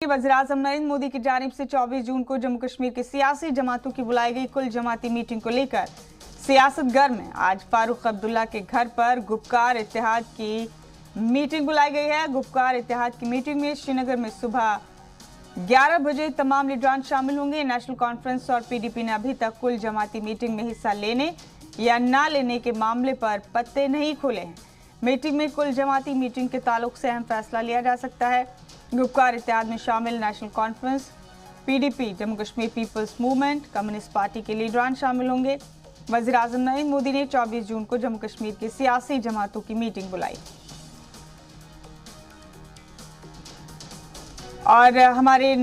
वज़ीर-ए-आज़म नरेंद्र मोदी की जानिब से 24 जून को जम्मू कश्मीर की सियासी जमातों की बुलाई गई कुल जमाती मीटिंग को लेकर सियासत गर्म है। आज फारूक अब्दुल्ला के घर पर गुपकार इत्तेहाद की मीटिंग बुलाई गई है। गुपकार इत्तेहाद की मीटिंग में श्रीनगर में सुबह 11 बजे तमाम लीडरान शामिल होंगे। नेशनल कॉन्फ्रेंस और पीडीपी ने अभी तक कुल जमाती मीटिंग में हिस्सा लेने या ना लेने के मामले पर पत्ते नहीं खोले हैं। मीटिंग में कुल जमाती मीटिंग के ताल्लुक से अहम फैसला लिया जा सकता है। गुपकार इत्तेहाद में शामिल national conference, PDP, Jammu Kashmir people's movement, communist party के लीडरान शामिल होंगे। वज़ीर-ए-आज़म नरेंद्र मोदी ने 24 जून को जम्मू कश्मीर की सियासी जमातों की मीटिंग बुलाई। और हमारे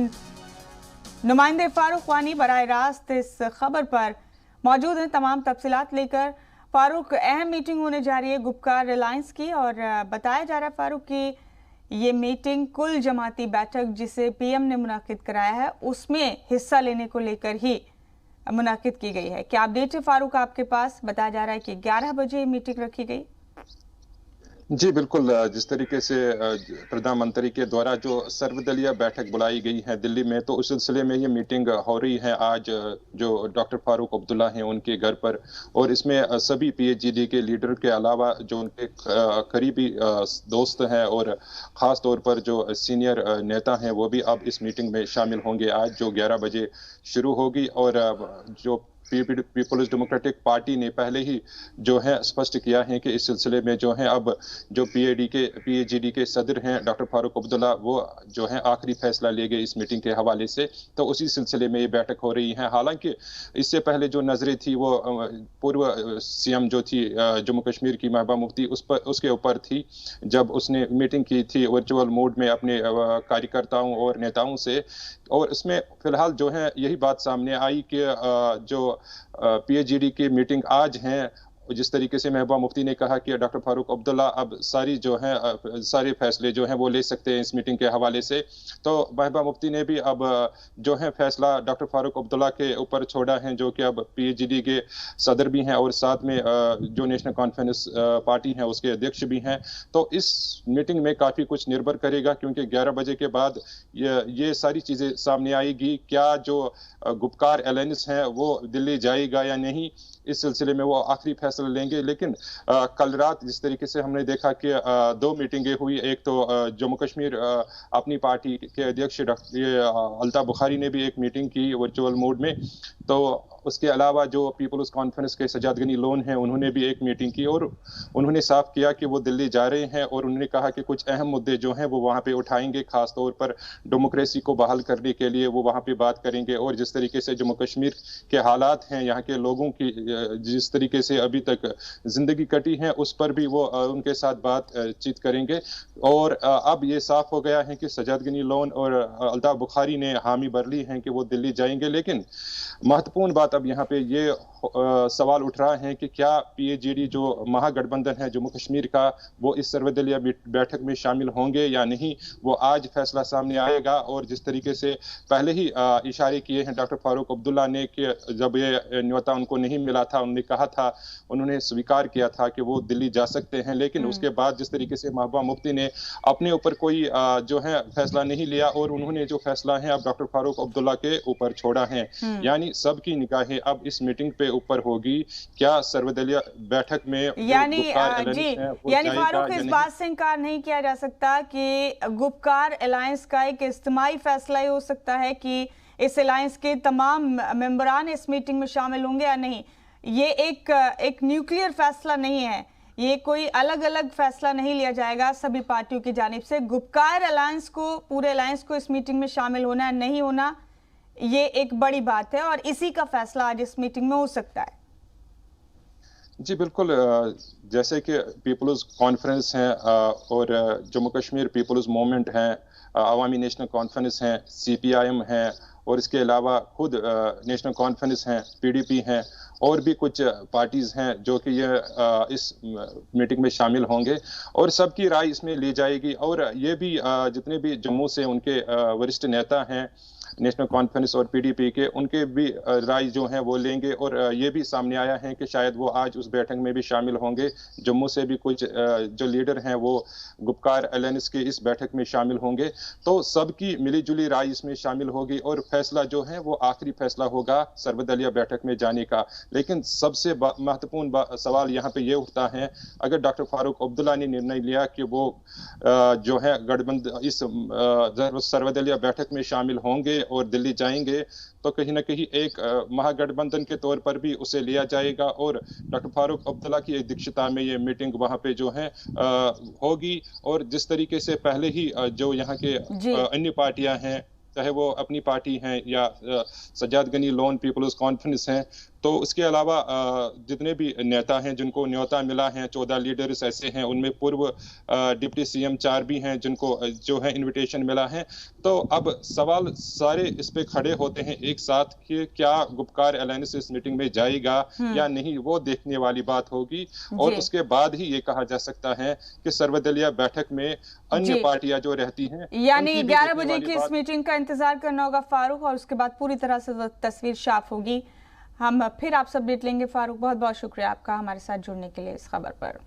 नुमाइंदे फारूक वानी बराह रास्त इस खबर पर मौजूद हैं तमाम तफसीलात लेकर। फारूक, अहम मीटिंग होने जा रही है गुपकार अलायंस की और बताया जा रहा है फारूक की ये मीटिंग कुल जमाती बैठक जिसे पीएम ने मुनाकिद कराया है उसमें हिस्सा लेने को लेकर ही मुनाकिद की गई है। क्या अपडेट है फारूक आपके पास? बताया जा रहा है कि 11 बजे मीटिंग रखी गई। जी बिल्कुल, जिस तरीके से प्रधानमंत्री के द्वारा जो सर्वदलीय बैठक बुलाई गई है दिल्ली में, तो उस सिलसिले में ये मीटिंग हो रही है आज जो डॉक्टर फारूक अब्दुल्ला हैं उनके घर पर। और इसमें सभी पीएचईडी के लीडर के अलावा जो उनके करीबी दोस्त हैं और ख़ास तौर पर जो सीनियर नेता हैं वो भी अब इस मीटिंग में शामिल होंगे आज, जो 11 बजे शुरू होगी। और जो पीपल्स डेमोक्रेटिक पार्टी ने पहले ही जो है स्पष्ट किया है कि इस सिलसिले में जो है अब जो पीएचईडी के सदर हैं डॉक्टर फारूक अब्दुल्ला वो जो है आखिरी फैसला ले गए इस मीटिंग के हवाले से, तो उसी सिलसिले में ये बैठक हो रही है। हालांकि इससे पहले जो नजरें थी वो पूर्व सीएम जो थी जम्मू कश्मीर की महबूबा मुफ्ती उसके ऊपर थी, जब उसने मीटिंग की थी वर्चुअल मोड में अपने कार्यकर्ताओं और नेताओं से। और इसमें फिलहाल जो है यही बात सामने आई कि जो पीएचईडी की मीटिंग आज है, जिस तरीके से महबूबा मुफ्ती ने कहा कि डॉक्टर फारूक अब्दुल्ला अब सारे फैसले जो हैं वो ले सकते हैं इस मीटिंग के हवाले से, तो महबूबा मुफ्ती ने भी अब जो है फैसला डॉक्टर फारूक अब्दुल्ला के ऊपर छोड़ा है, जो कि अब पीएचईडी के सदर भी हैं और साथ में जो नेशनल कॉन्फ्रेंस पार्टी है उसके अध्यक्ष भी हैं। तो इस मीटिंग में काफ़ी कुछ निर्भर करेगा, क्योंकि 11 बजे के बाद ये सारी चीज़ें सामने आएगी। क्या जो गुपकार अलायंस है वो दिल्ली जाएगा या नहीं, इस सिलसिले में वो आखिरी फैसला लेंगे। लेकिन कल रात जिस तरीके से हमने देखा कि 2 मीटिंगें हुई, एक तो जम्मू कश्मीर अपनी पार्टी के अध्यक्ष अल्ताफ बुखारी ने भी एक मीटिंग की वर्चुअल मोड में, तो उसके अलावा जो पीपल्स कॉन्फ्रेंस के सजाद गनी लोन हैं उन्होंने भी एक मीटिंग की और उन्होंने साफ किया कि वो दिल्ली जा रहे हैं। और उन्होंने कहा कि कुछ अहम मुद्दे जो हैं वो वहाँ पे उठाएंगे, खास तौर पर डेमोक्रेसी को बहाल करने के लिए वो वहाँ पे बात करेंगे। और जिस तरीके से जम्मू कश्मीर के हालात हैं, यहाँ के लोगों की जिस तरीके से अभी तक जिंदगी कटी है उस पर भी वो उनके साथ बातचीत करेंगे। और अब ये साफ हो गया है कि सजाद गनी लोन और अल्ताफ बुखारी ने हामी भर ली है कि वो दिल्ली जाएंगे। लेकिन महत्वपूर्ण बात अब यहाँ पे ये सवाल उठ रहा है कि क्या पीएचईडी जो महागठबंधन है जम्मू कश्मीर का वो इस सर्वदलीय बैठक में शामिल होंगे या नहीं, वो आज फैसला सामने आएगा। और जिस तरीके से पहले ही इशारे किए हैं डॉक्टर फारूक अब्दुल्ला ने कि जब ये न्योता उनको नहीं मिला था, उन्होंने कहा था, उन्होंने स्वीकार किया था कि वो दिल्ली जा सकते हैं। लेकिन उसके बाद जिस तरीके से महबूबा मुफ्ती ने अपने ऊपर कोई जो है फैसला नहीं लिया और उन्होंने जो फैसला है अब डॉक्टर फारूक अब्दुल्ला के ऊपर छोड़ा है, यानी सबकी निगाहें अब इस मीटिंग पे ऊपर होगी। क्या सर्वदलीय बैठक में यानी फारूक इस बात से इनकार नहीं किया जा सकता कि गुपकार अलायंस का एक इज्तिमाई फैसला ही हो सकता है कि इस अलायंस के तमाम मेंबरान इस मीटिंग में शामिल होंगे या नहीं। ये एक न्यूक्लियर फैसला नहीं है, ये कोई अलग अलग फैसला नहीं लिया जाएगा सभी पार्टियों की जानिब से। गुपकार अलायंस को, पूरे अलायंस को इस मीटिंग में शामिल होना है नहीं होना, ये एक बड़ी बात है और इसी का फैसला आज इस मीटिंग में हो सकता है। जी बिल्कुल, जैसे कि पीपल्स कॉन्फ्रेंस है और जम्मू कश्मीर पीपल्स मूवमेंट है, अवामी नेशनल कॉन्फ्रेंस है, सीपीआईएम है और इसके अलावा खुद नेशनल कॉन्फ्रेंस हैं, पीडीपी हैं और भी कुछ पार्टीज हैं जो कि ये इस मीटिंग में शामिल होंगे और सबकी राय इसमें ली जाएगी। और ये भी जितने भी जम्मू से उनके वरिष्ठ नेता हैं नेशनल कॉन्फ्रेंस और पीडीपी के, उनके भी राय जो हैं वो लेंगे। और ये भी सामने आया है कि शायद वो आज उस बैठक में भी शामिल होंगे। जम्मू से भी कुछ जो लीडर हैं वो गुपकार एलायंस के इस बैठक में शामिल होंगे। तो सबकी मिलीजुली राय इसमें शामिल होगी और फैसला जो है वो आखिरी फैसला होगा सर्वदलीय बैठक में जाने का। लेकिन सबसे महत्वपूर्ण सवाल यहाँ पे ये उठता है, अगर डॉक्टर फारूक अब्दुल्ला ने निर्णय लिया कि वो जो है गठबंधन इस सर्वदलीय बैठक में शामिल होंगे और दिल्ली जाएंगे, तो कहीं ना कहीं एक महागठबंधन के तौर पर भी उसे लिया जाएगा और डॉक्टर फारूक अब्दुल्ला की अध्यक्षता में ये मीटिंग वहां पे जो है होगी। और जिस तरीके से पहले ही जो यहाँ के अन्य पार्टियां हैं, चाहे वो अपनी पार्टी हैं या सज्जाद गनी लोन पीपल्स कॉन्फ्रेंस हैं, तो उसके अलावा जितने भी नेता हैं जिनको न्योता मिला है, 14 लीडर्स ऐसे हैं, उनमें पूर्व डिप्टी सीएम 4 भी हैं जिनको जो है इनविटेशन मिला है। तो अब सवाल सारे इस पे खड़े होते हैं एक साथ कि क्या गुपकार एलायंस इस मीटिंग में जाएगा या नहीं, वो देखने वाली बात होगी। और उसके बाद ही ये कहा जा सकता है कि सर्वदलीय बैठक में अन्य पार्टियां जो रहती हैं, यानी 11 बजे की इस मीटिंग का इंतजार करना होगा फारूक, और उसके बाद पूरी तरह से तस्वीर साफ होगी। हम फिर आपसे अपडेट लेंगे फारूक। बहुत बहुत शुक्रिया आपका हमारे साथ जुड़ने के लिए इस खबर पर।